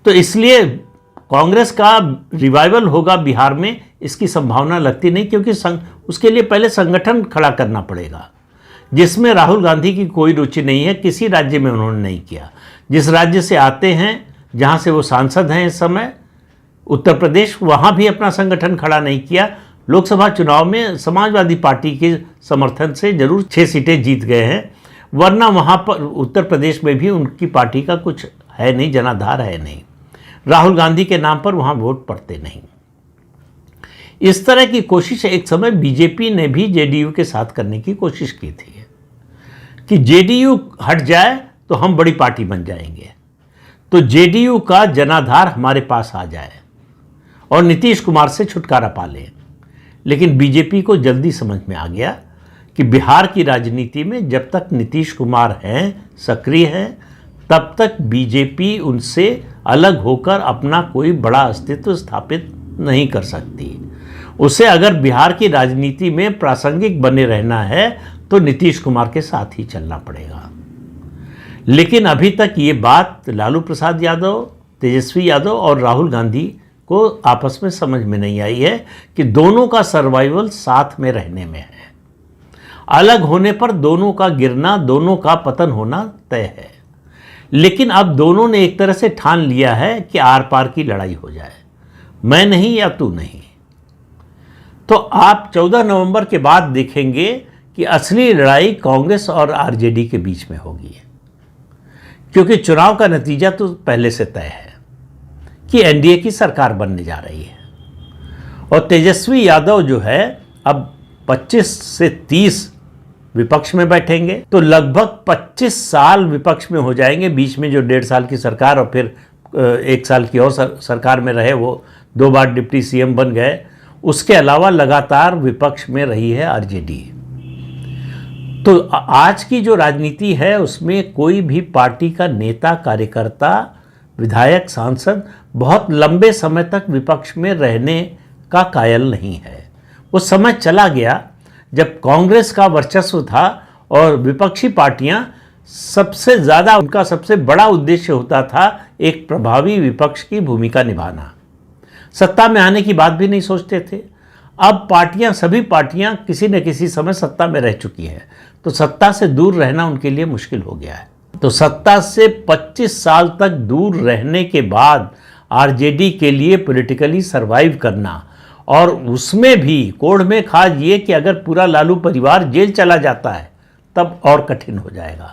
तो इसलिए कांग्रेस का रिवाइवल होगा बिहार में, इसकी संभावना लगती नहीं, क्योंकि उसके लिए पहले संगठन खड़ा करना पड़ेगा, जिसमें राहुल गांधी की कोई रुचि नहीं है, किसी राज्य में उन्होंने नहीं किया। जिस राज्य से आते हैं, जहां से वो सांसद हैं इस समय, उत्तर प्रदेश, वहां भी अपना संगठन खड़ा नहीं किया। लोकसभा चुनाव में समाजवादी पार्टी के समर्थन से जरूर 6 सीटें जीत गए हैं, वरना वहां पर उत्तर प्रदेश में भी उनकी पार्टी का कुछ है नहीं, जनाधार है नहीं, राहुल गांधी के नाम पर वहां वोट पड़ते नहीं। इस तरह की कोशिश एक समय बीजेपी ने भी जेडीयू के साथ करने की कोशिश की थी कि जेडीयू हट जाए तो हम बड़ी पार्टी बन जाएंगे, तो जेडीयू का जनाधार हमारे पास आ जाए और नीतीश कुमार से छुटकारा पा लें। लेकिन बीजेपी को जल्दी समझ में आ गया कि बिहार की राजनीति में जब तक नीतीश कुमार हैं, सक्रिय हैं, तब तक बीजेपी उनसे अलग होकर अपना कोई बड़ा अस्तित्व स्थापित नहीं कर सकती। उसे अगर बिहार की राजनीति में प्रासंगिक बने रहना है तो नीतीश कुमार के साथ ही चलना पड़ेगा। लेकिन अभी तक ये बात लालू प्रसाद यादव, तेजस्वी यादव और राहुल गांधी को आपस में समझ में नहीं आई है कि दोनों का सर्वाइवल साथ में रहने में है। अलग होने पर दोनों का गिरना, दोनों का पतन होना तय है। लेकिन अब दोनों ने एक तरह से ठान लिया है कि आर पार की लड़ाई हो जाए, मैं नहीं या तू नहीं। तो आप 14 नवंबर के बाद देखेंगे कि असली लड़ाई कांग्रेस और आरजेडी के बीच में होगी, क्योंकि चुनाव का नतीजा तो पहले से तय है कि एनडीए की सरकार बनने जा रही है। और तेजस्वी यादव जो है अब 25 से 30 विपक्ष में बैठेंगे, तो लगभग 25 साल विपक्ष में हो जाएंगे। बीच में जो 1.5 साल की सरकार और फिर 1 साल की और सरकार में रहे, वो 2 बार डिप्टी सीएम बन गए। उसके अलावा लगातार विपक्ष में रही है आरजेडी। तो आज की जो राजनीति है उसमें कोई भी पार्टी का नेता, कार्यकर्ता, विधायक, सांसद बहुत लंबे समय तक विपक्ष में रहने का कायल नहीं है। वो समय चला गया जब कांग्रेस का वर्चस्व था और विपक्षी पार्टियां सबसे ज़्यादा, उनका सबसे बड़ा उद्देश्य होता था एक प्रभावी विपक्ष की भूमिका निभाना। सत्ता में आने की बात भी नहीं सोचते थे। अब पार्टियां, सभी पार्टियां किसी न किसी समय सत्ता में रह चुकी हैं, तो सत्ता से दूर रहना उनके लिए मुश्किल हो गया है। तो सत्ता से 25 साल तक दूर रहने के बाद आरजेडी के लिए पॉलिटिकली सरवाइव करना, और उसमें भी कोढ़ में खाज ये कि अगर पूरा लालू परिवार जेल चला जाता है तब और कठिन हो जाएगा।